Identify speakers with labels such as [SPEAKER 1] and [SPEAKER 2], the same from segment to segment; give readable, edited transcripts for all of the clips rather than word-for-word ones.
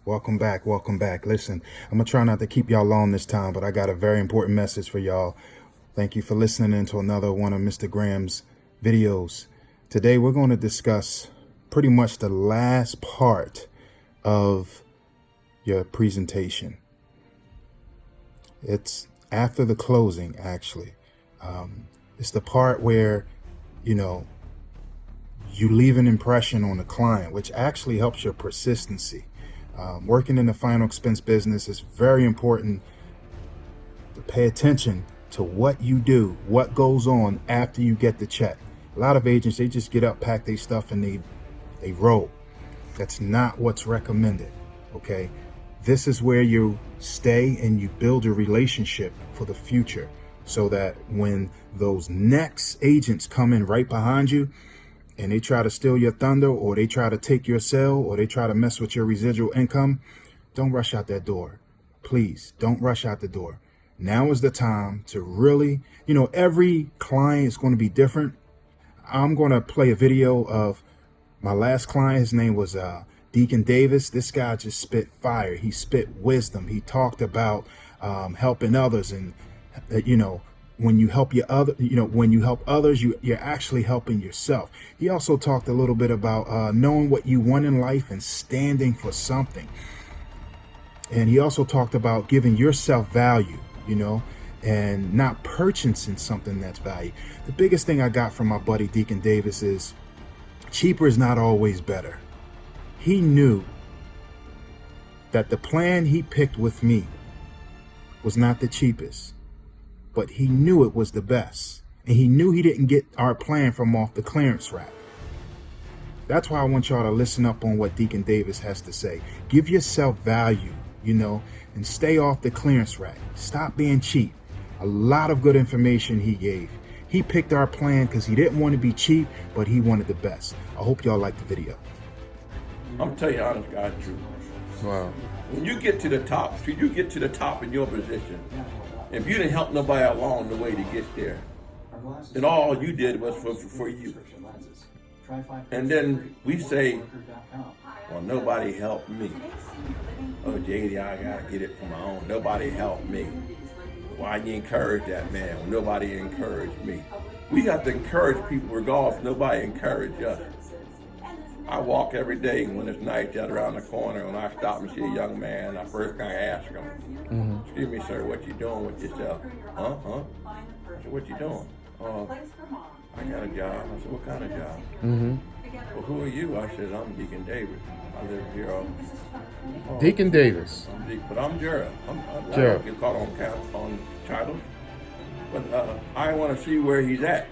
[SPEAKER 1] Welcome back. Welcome back. Listen, I'm going to try not to keep y'all long this time, but I got a very important message for y'all. Thank you for listening in to another one of Mr. Graham's videos. Today, we're going to discuss pretty much the last part of your presentation. It's after the closing, actually. It's the part where, you leave an impression on the client, which actually helps your persistency. Working in the final expense business is very important to pay attention to what you do, what goes on after you get the check. A lot of agents, they just get up, pack their stuff, and they roll. That's not what's recommended, okay? This is where you stay and you build a relationship for the future so that when those next agents come in right behind you, and they try to steal your thunder, or they try to take your sale, or they try to mess with your residual income, don't rush out that door. Please don't rush out the door. Now is the time to really, every client is going to be different. I'm going to play a video of my last client. His name was Deacon Davis. This guy just spit fire. He spit wisdom. He talked about helping others, and when you help when you help others, you're actually helping yourself. He also talked a little bit about knowing what you want in life and standing for something. And he also talked about giving yourself value, and not purchasing something that's value. The biggest thing I got from my buddy Deacon Davis is cheaper is not always better. He knew that the plan he picked with me was not the cheapest, but he knew it was the best. And he knew he didn't get our plan from off the clearance rack. That's why I want y'all to listen up on what Deacon Davis has to say. Give yourself value, and stay off the clearance rack. Stop being cheap. A lot of good information he gave. He picked our plan because he didn't want to be cheap, but he wanted the best. I hope y'all like the video.
[SPEAKER 2] I'm telling you honest God truth.
[SPEAKER 3] Wow.
[SPEAKER 2] When you get to the top, if you get to the top in your position, if you didn't help nobody along the way to get there, then all you did was for you. And then we say, well, nobody helped me. Oh, JD, I gotta get it for my own. Nobody helped me. Why you encourage that man when nobody encouraged me? We have to encourage people regardless. Nobody encouraged us. I walk every day when it's night down around the corner. When I stop and see a young man, I first kind of ask him, excuse me, sir, what you doing with yourself? Huh? I said, what you doing? I got a job. I said, what kind of job? Well, who are you? I said, I'm Deacon Davis. I live here.
[SPEAKER 3] Deacon Davis.
[SPEAKER 2] But I'm Gerald. I
[SPEAKER 3] Gerald.
[SPEAKER 2] don't get caught on titles. But I want to see where he's at.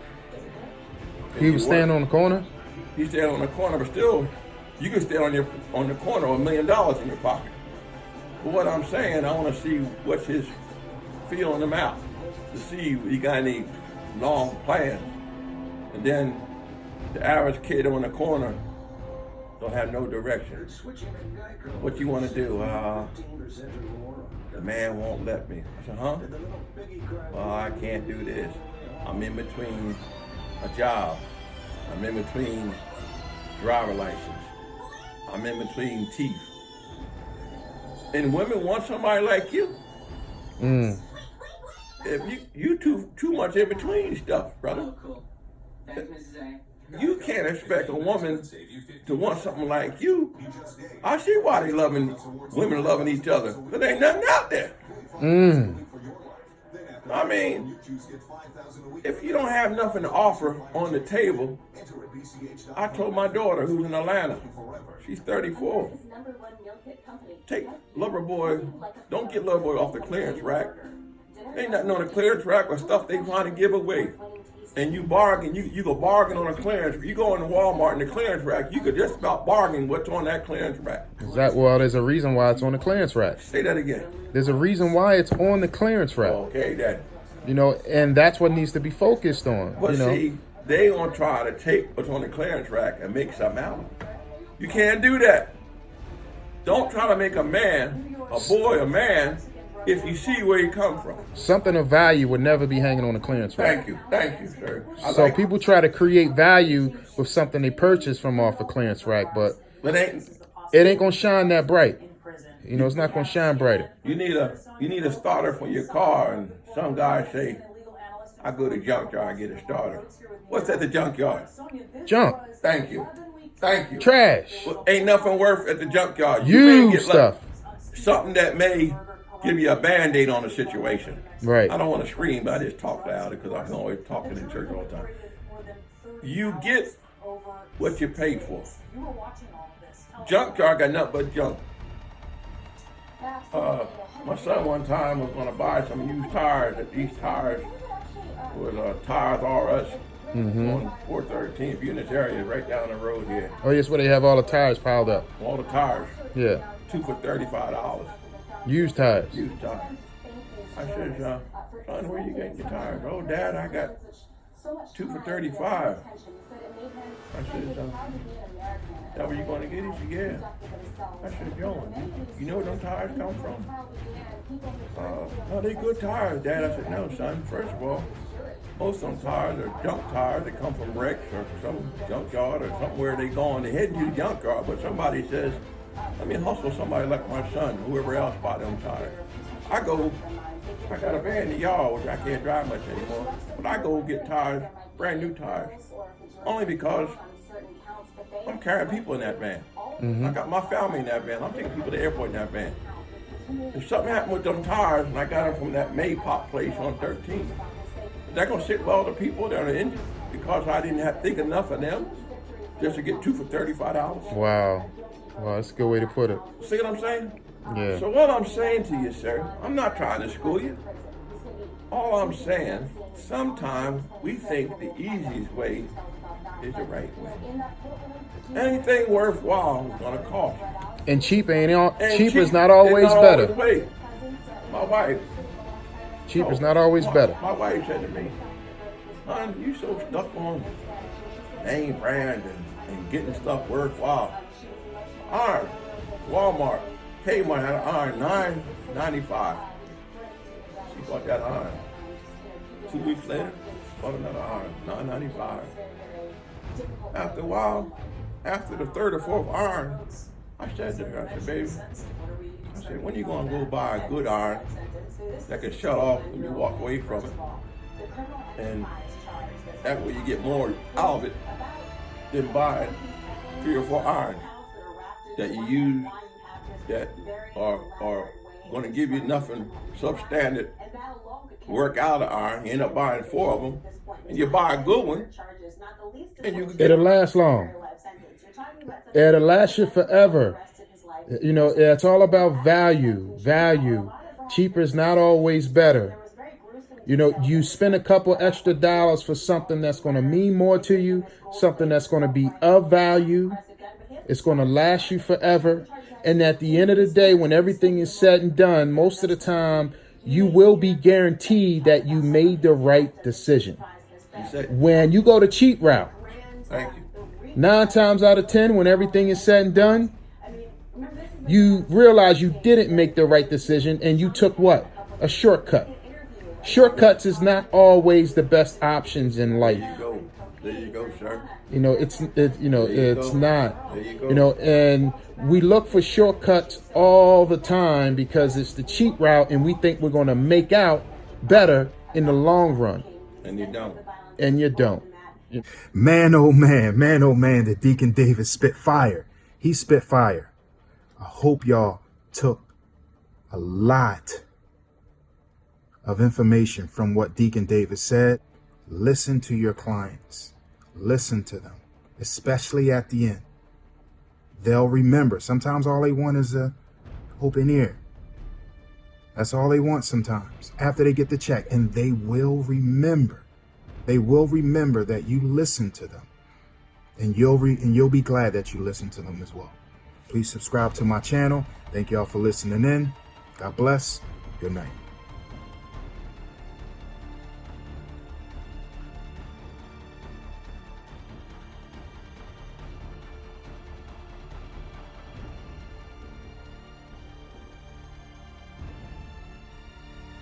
[SPEAKER 3] He was standing on the corner?
[SPEAKER 2] He stayed on the corner, but still, you can stay on the corner with $1 million in your pocket. But what I'm saying, I want to see what's his feeling him out, to see if he got any long plans. And then the average kid on the corner don't have no direction. What you want to do? The man won't let me. I said, huh? Well, I can't do this. I'm in between a job. I'm in between driver license. I'm in between teeth. And women want somebody like you. If you too much in between stuff, brother. You can't expect a woman to want something like you. I see why women loving each other. Because there ain't nothing out there. I mean, if you don't have nothing to offer on the table, I told my daughter who's in Atlanta, she's 34, take Loverboy, don't get Loverboy off the clearance rack. Ain't nothing on the clearance rack or stuff they trying to give away. And you bargain, you go bargain on a clearance. You go into Walmart in the clearance rack, you could just about bargain what's on that clearance rack.
[SPEAKER 3] Well, there's a reason why it's on the clearance rack.
[SPEAKER 2] Say that again.
[SPEAKER 3] There's a reason why it's on the clearance rack.
[SPEAKER 2] Okay, that.
[SPEAKER 3] And that's what needs to be focused on.
[SPEAKER 2] But see, they gonna try to take what's on the clearance rack and make something out of it. You can't do that. Don't try to make a man, a boy, a man, if you see where he come from.
[SPEAKER 3] Something of value would never be hanging on the clearance rack.
[SPEAKER 2] Thank you, sir.
[SPEAKER 3] So people try to create value with something they purchase from off a clearance rack, but
[SPEAKER 2] it
[SPEAKER 3] ain't gonna shine that bright. You know, it's not going to shine brighter.
[SPEAKER 2] You need a starter for your car, and some guys say, I go to junkyard, I get a starter. What's at the junkyard?
[SPEAKER 3] Junk.
[SPEAKER 2] Thank you. Thank you.
[SPEAKER 3] Trash.
[SPEAKER 2] Well, ain't nothing worth at the junkyard.
[SPEAKER 3] Used stuff.
[SPEAKER 2] Something that may give you a Band-Aid on the situation.
[SPEAKER 3] Right.
[SPEAKER 2] I don't want to scream, but I just talk loud because I'm always talking in church all the time. You get what you pay for. Junkyard got nothing but junk. My son one time was going to buy some used tires. That these tires was Tires R Us on 413. If you're in this area, right down the road here.
[SPEAKER 3] Oh, yes, where they have all the tires piled up.
[SPEAKER 2] All the tires.
[SPEAKER 3] Yeah.
[SPEAKER 2] 2 for $35.
[SPEAKER 3] Used tires.
[SPEAKER 2] Used tires. I said, son, where you getting your tires? Oh, Dad, I got 2 for $35. I said, that where you going to get it? She said, yeah. I said, Joan, you know where them tires come from? No, they good tires, Dad. I said, no, son. First of all, most of them tires are junk tires. They come from wrecks or some junkyard or somewhere they going. They heading to the junkyard, but somebody says, let me hustle somebody like my son, whoever else bought them tires. I got a van in the yard, which I can't drive much anymore, but I go get tires, brand new tires, only because I'm carrying people in that van. I got my family in that van. I'm taking people to the airport in that van. If something happened with them tires, and I got them from that Maypop place on 13, is that going to sit well with the people that are in because I didn't have to think enough of them just to get 2 for $35?
[SPEAKER 3] Wow. Wow, that's a good way to put it.
[SPEAKER 2] See what I'm saying?
[SPEAKER 3] Yeah.
[SPEAKER 2] So what I'm saying to you, sir, I'm not trying to school you. All I'm saying, sometimes we think the easiest way is the right way. Anything worthwhile is going to cost.
[SPEAKER 3] And cheap is not always better.
[SPEAKER 2] My wife.
[SPEAKER 3] Cheap is not always better.
[SPEAKER 2] My wife said to me, "Hon, you so stuck on name brand and getting stuff worthwhile. Iron, Walmart, Kmart had an iron, $9.95. She bought that iron. 2 weeks later, bought another iron, $9.95. After a while, after the third or fourth iron, I said to her, I said, baby, I said, when you gonna go buy a good iron that can shut off when you walk away from it? And that way you get more out of it than buying 3 or 4 irons that you use that are going to give you nothing substandard work out of iron. You end up buying 4 of them, and you buy a good one, and you can get
[SPEAKER 3] it'll last long. It'll last you forever. You know, it's all about value. Value. Cheaper is not always better. You know, you spend a couple extra dollars for something that's going to mean more to you, something that's going to be of value. It's going to last you forever. And at the end of the day, when everything is said and done, most of the time, you will be guaranteed that you made the right decision. When you go the cheap route,
[SPEAKER 2] Thank you.
[SPEAKER 3] 9 times out of 10, when everything is said and done, you realize you didn't make the right decision and you took what? A shortcut. Shortcuts is not always the best options in life.
[SPEAKER 2] There you go, sir.
[SPEAKER 3] You know, it's not.
[SPEAKER 2] There you go.
[SPEAKER 3] You know, and we look for shortcuts all the time because it's the cheap route and we think we're going to make out better in the long run.
[SPEAKER 2] And you don't.
[SPEAKER 3] And you don't.
[SPEAKER 1] Man, oh man, the Deacon Davis spit fire. He spit fire. I hope y'all took a lot of information from what Deacon Davis said. Listen to your clients. Listen to them, especially at the end. They'll remember. Sometimes all they want is a open ear. That's all they want sometimes after they get the check, and they will remember. They will remember that you listened to them, and you'll be glad that you listened to them as well. Please subscribe to my channel. Thank y'all for listening in. God bless. Good night.